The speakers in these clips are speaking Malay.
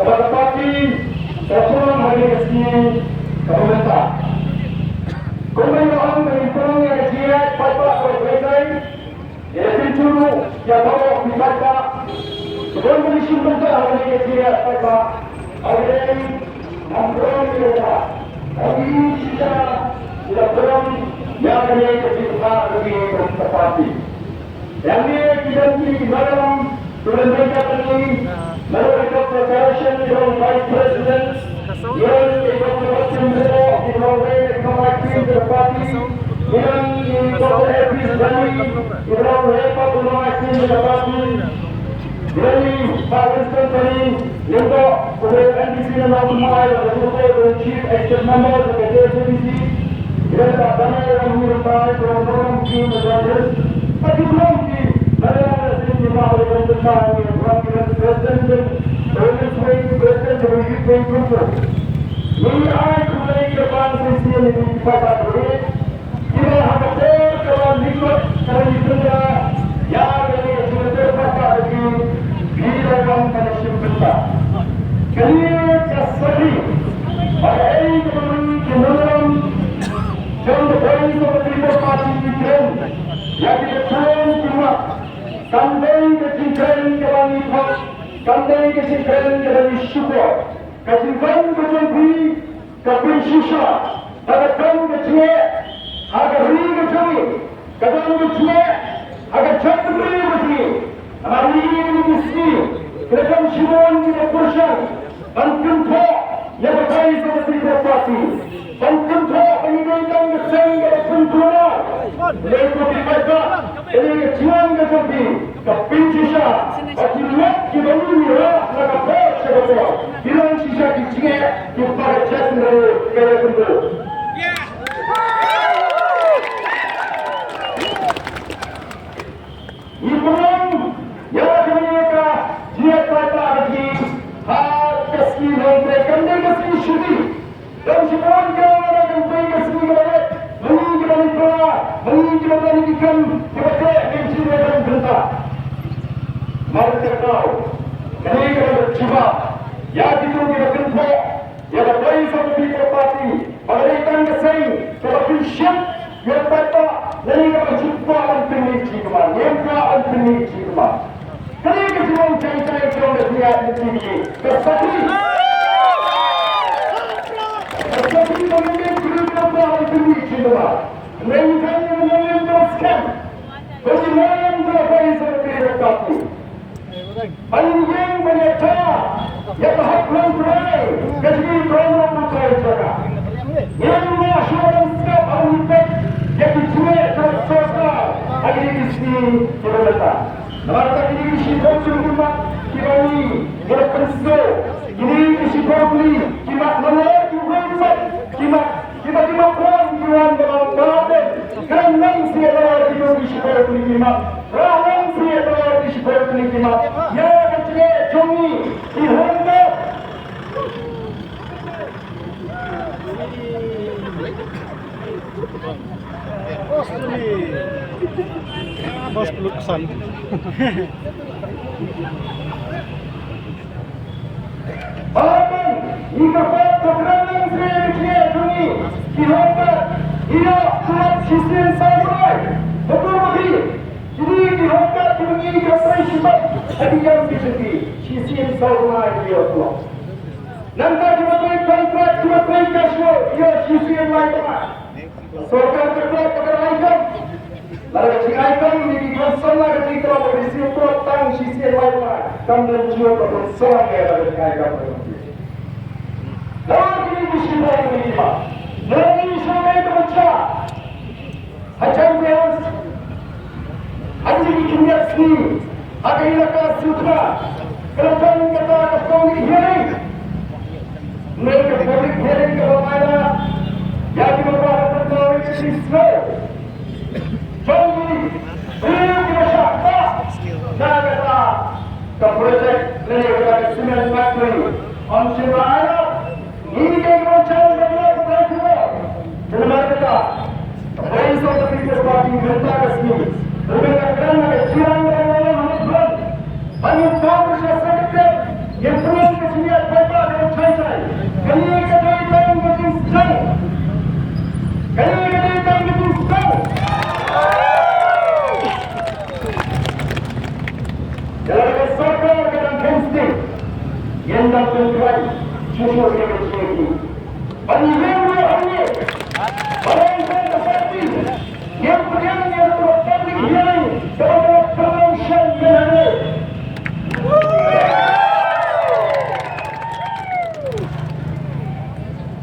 kepada parti Persatuan Hari Resmi Pemerintah. Kemudian menghitung yang jiat pada selesai, iaitu dulu yang bawa dibaca sebelum mengisi bentuk hari jiat pada hari ini ambil kita. Tapi kita tidak belum yang ini kita lebih berparti. Yang ini kita di dalam turun mereka ini mereka preparation from Vice President. Yang diperlukan di bawah the party, yang Dr. Hafiz Ghani, Ibrahim Lepa Pemawati the party, Ghani Pakistan Ghani, Limbo, NDC Namal, the Chief Executive Member of the KJCC, yang Dana yang menyertai program team leaders, tapi belum di dalam sini mahu tentang program President, President Group. Ini ay kulay depan sisi yang dipakai oleh kita hampir kalau nikmat kalau kita yang ini sudah terpakai di dalam kawasan kita. Kalian kasih pada ini kemudian jangan berani seperti parti Jingkren yang diperlukan cuma kandai ke Jingkren kepada itu kandai ke Jingkren kepada syukur. Kesimpulan berjumpa kapin sisa, tagakan kecil, agar ring kecil, kadang kecil, agar cepat ring kecil. Hari ini mesti kadang siapa yang berusaha, bantuan thok yang berkait seperti berparti, bantuan thok pendidikan kesehatan dan pendidikan, lekuk dibaca, ini juang kecil, kapin sisa, bagi mak kita ini nak apa sebab bilang sisa kecil kita cakap kaya bentuk. Ibuan yang mereka dia kata lagi hal kesini mereka kesini sudi dan semua orang kesini mereka menginginkan pendidikan kepada institusi dan bentuk. Mereka tahu mereka berjiwa yang itu kita kenal yang berbaik seperti parti mereka kesini seperti siap yang kata mereka berjumpa dan pendidik kemana yang kata pendidik kemana mereka semua cari-cari orang berniat begini bersatu memimpin kehidupan dan pendidik kemana mereka memimpin teruskan bagaimana berbaik seperti parti Anjing menyata yang haklan berai kasih program bukan jaga. Yang masyarakat setiap anggota yang dijual terserah hari ini kita Nampak ini sifat cuma kita ini berpensil. Ini sifat ini kita menolak juga kita perang jual dalam badan. Kerana siapa yang sifat ini kita atau disebut nikmat. Ya kecil cumi dihormat. Bos peluk kesan. Bahkan jika kebenaran saya kecil cumi dihormat, ia kuat sistem sampai betul-betul. Jadi dihormat begini kasih sebab hadiah seperti sistem sampai dia kuat. Nanti dibuat kontrak dibuat casual ia sistem lain tak. Sorkan kerja kepada ikon. Lalu jika ikon ini konsolnya ketika berisi untuk tang sistem lain tak. Kamu juga konsolnya kepada ikon. Lalu ini sistem ini pak. Lalu ini sampai terbaca. Macam biasa. Anjing kimia seni. Ada ilaka sutra. Kerajaan kata kau ini hearing. Mereka public hearing ke mana? Yang beberapa perkara ini slow. Jadi, beliau kita syakta. Saya kata, ke projek beliau kata cement factory. On Sibaya, ini yang macam beliau berlaku. Dalam kata, Race of the People's Party berita resmi. Berbeda kerana kecilan orang-orang Muslim. Banyak Congress Secretariat yang perlu kesenian bapak dan cai-cai. Kali kata yang mungkin sedang. Kali kata yang mungkin sedang. Dalam kesalahan dalam insting yang dapat berlaku susu yang bersedia. Banyak orang orang yang terpati yang beriannya terpati yang dalam promotion yang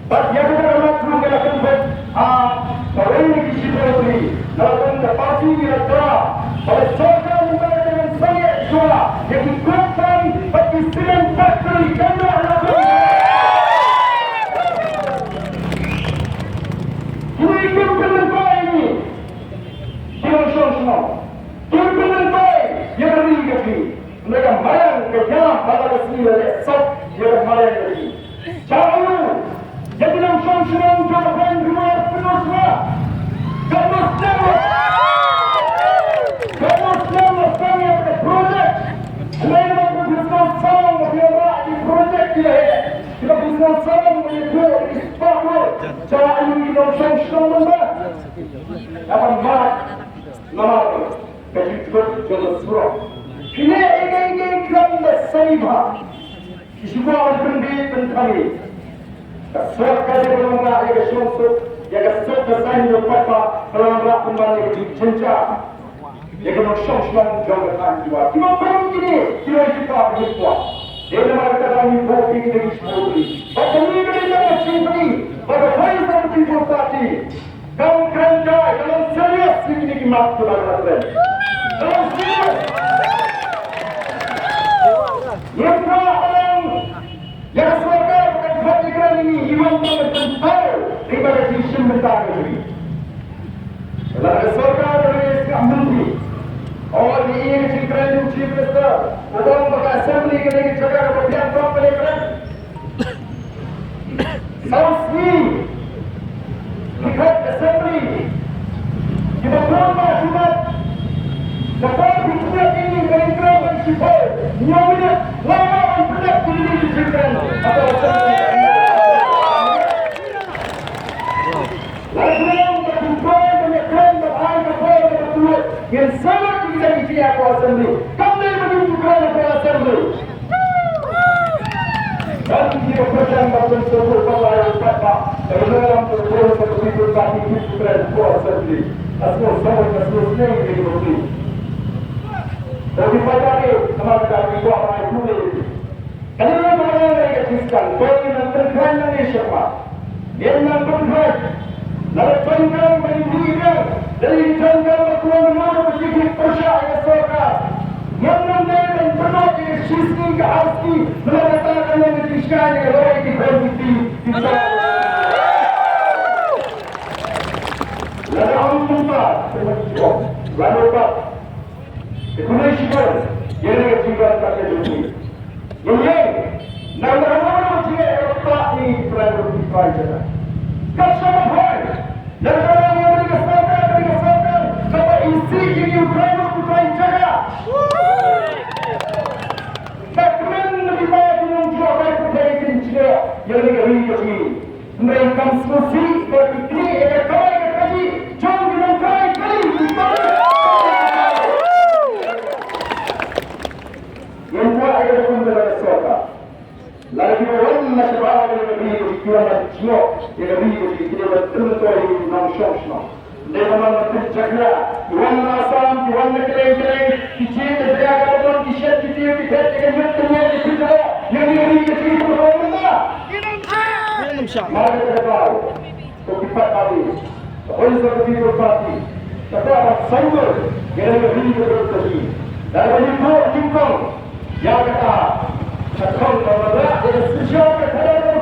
But yang kita lakukan melakukan orang ini disiplinasi, melakukan parti kita, oleh sorga negara dengan sangat jual, yang dikuatkan bagi cement factory kena lakukan. Ini kebenaran ini, jangan sombong. Kebenaran yang berikat mereka bayang kenyang pada kesenian esok yang bayang lagi. Jangan jadi langsung senang jawapan rumah penuh semua. Kamu selalu tanya pada projek. Selain aku bisa sama biara di projek dia. Kita bisa sama mengikut di sepuluh. Cara ini langsung senang dah. Apa mat nama kejutut jodoh surah. Kini ini kerana sahibah. Semua orang pendiri. Surat kali berlanggar yang kesunsut, yang kesunsut kesan yang papa berlanggar kembali ke jenjang. Yang kesunsut jawatan jiwa. Cuma baru ini, jiwa kita berkuat. Dia nama kata kami kopi kita disebut. Bagi ini kita mencintai, bagi Faisal People Party. Kamu kerajaan, kalau serius ini kimat kepada kalau serius. Yang orang yang suara Jingkren ini imam bertentangan daripada sistem mynta negeri. Dalam sorga dari menteri, और ये Jingkren itu chief minister, orang bagi assembly ke negeri jaga kemudian top Jingkren. Sausi, ikat assembly, kita berapa jumat, dapat dibuat ini Jingkren bersifat, nyawanya lama berdekat di Jingkren atau assembly. Yang sangat bisa dipilih assembly. Kami menunjukkan kepada assembly. Dan dia berjalan dalam sebuah pelayan kata dalam sebuah sebuah parti Jingkren assembly. Asal semua ini dibuat. Jadi pada ini nama kita dibuat oleh Juli. Kalau orang yang dikisahkan, kau ini terkait Indonesia, yang terkait. Lalu Jingkren berdiri dari Jingkren berkuat menurut berjigit persyak yang sorga. Yang mengenai penuh dengan sisi ke hati mengatakan yang dikisahkan yang roh di berhenti. Lalu Allah lalu Indonesia, yang Jingkren kata ini. Ini, nama-nama dia letak di perang Israel. Kacau boy, negara Amerika Selatan, kata isi ini Ukraina jaga. Takkan lebih banyak dengan jualan budaya Cina yang negeri ini. Mereka mesti berfikir ekor kaji, jangan dengan kali. Yang buat ayat pun dalam suara. Lagi orang masyarakat yang lebih berjualan Cina, yang lebih berjualan betul-betul ini nasional. Mereka menjaga, Tuhan Asam, Tuhan Negeri, kicik terjaga betul, kicik dengan jutnya di situ, yang lebih kecil berapa? Mari kita tahu, keempat kali, oleh sebab itu parti, terdapat sumber yang lebih berterus. Dan bagi Jingkren, yang kata, sekarang berada di sejauh keadaan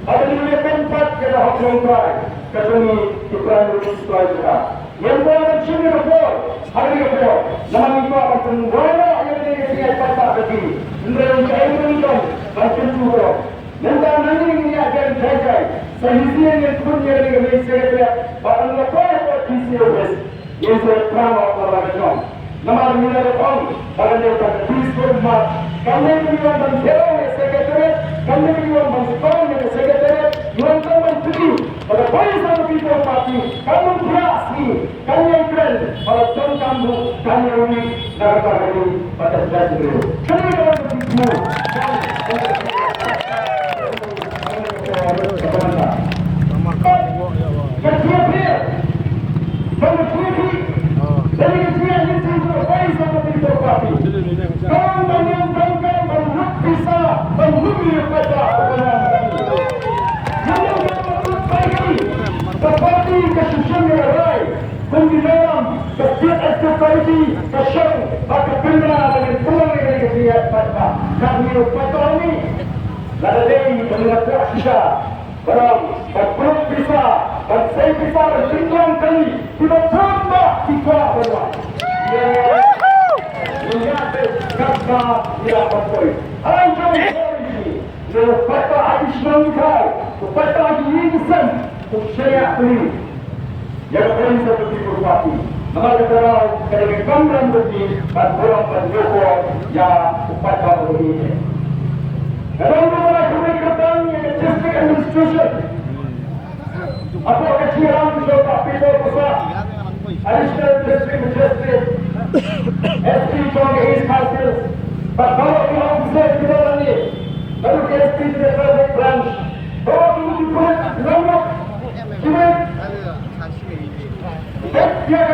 ada lima tempat kita harus mengkaji, ketemu Ukraina Israel. Yang berada di sini report, hari report, nama itu akan pengguna yang dikira patah kaki, mereka Jingkren akan turun. Mentang nanti ini akan terjadi. Sehingga yang punya dengan Secretariat, bahkan lepas discourse, yang serang orang Islam. Nama mina report, bahkan dia akan discourse. Kami berikan bantuan Secretariat, kami berikan bantuan Secretariat, yang kami beri pada barisan people party, kami berasi, kami Jingkren, pada John Kambu, kami ini negara ini pada Secretariat. Kami akan berjumpa. Barang, berpeluk bisa, bersih bisa, berjingkren kali, tidak tambah tiga orang. Lihat kata dia berpoin. Hancur polisi, lepas habis mengikat, lepas lagi insan, saya beli. Yang paling seperti berpati. Nama kita kalau gambaran berdiri, dan orang berjoko, ya lepas begini. Dalam beberapa kemerdekaan yang district administration, apa kecilan juga people besar, additional district magistrate, SP from the East Council, but kalau kita bisa kita lagi, lalu ke SP to the traffic branch, kalau kita dibuat lambat, kita dia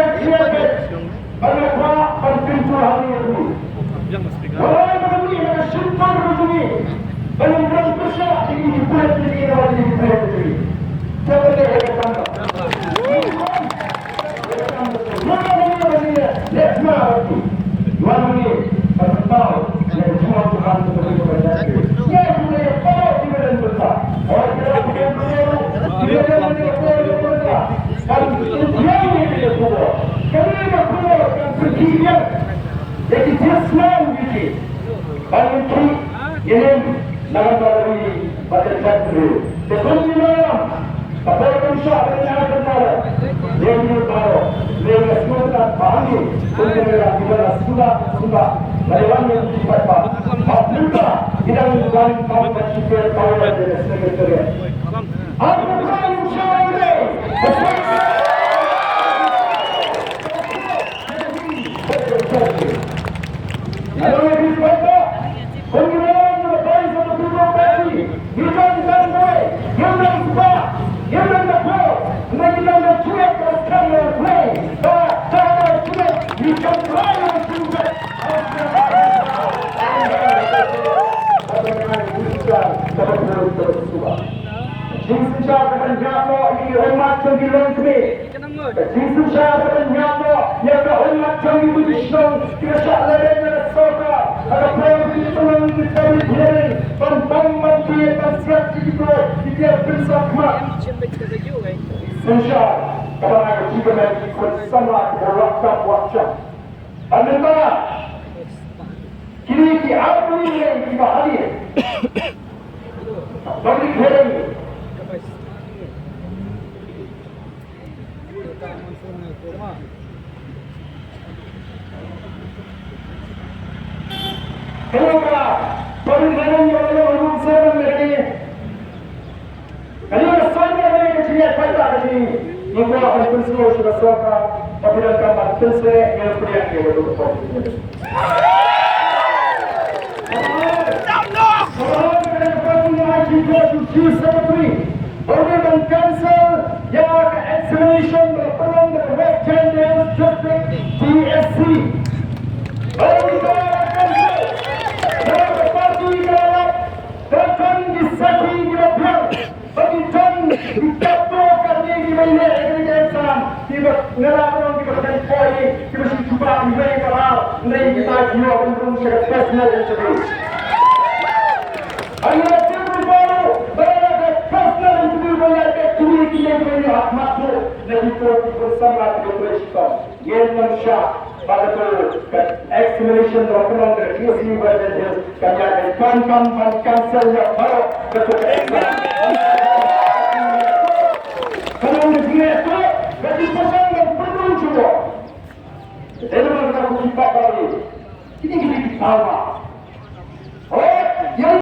banyak orang berpintu hari ini. Orang yang begini, simpan begini. Belum besar ini buat diri orang ini berdiri. Siapa dia yang tanda? Mana ini? Lihat mana? Dua ini bertahu yang semua Tuhan berikan. Ya sudah tahu di mana besar. Orang kita bukan perlu. Dia perlu berdoa. Dan dia ini perlu. Kerana perlu yang berjiwa. Jadi Islam ini. Bagi ini. Nama dari pada satu. Sebelum malam, pada pusat dengan negara, dia tahu, dia semua pahami, dia sudah melawan yang cepat. Apabila kita melakukan kaum bersikap kaum dari Secretariat. Apa yang saya kalau lebih baik, Sementara kini apa yang kita hadir public hearing semoga pemerintahan yang menurut saya menjadi kalau sesuatu yang kecil pada kecil ini akan berseluruh sesuatu apabila kamu selesai yang perlu dilakukan. Parliament Council yang examination berpeluang dari West Channel District TSC. Parliament Council yang berparti dalam tekan disaki di lebihan bagikan dikatakan di mana exam di nelayan di bagian koi di bagian cuba di bagian kalau nanti kita jiwa untuk secara personal interview. Ayat yang baru berada personal interview berada kini kita punya hak makmur dari politik bersama dengan presiden. Yang manusia pada tu examination berpeluang dari TSC berada kerja dari kan kansel yang baru betul exam. Kalau negeri itu bagi pesan yang perlu juga. Jadi mereka bukan bagi. Ini kita tahu.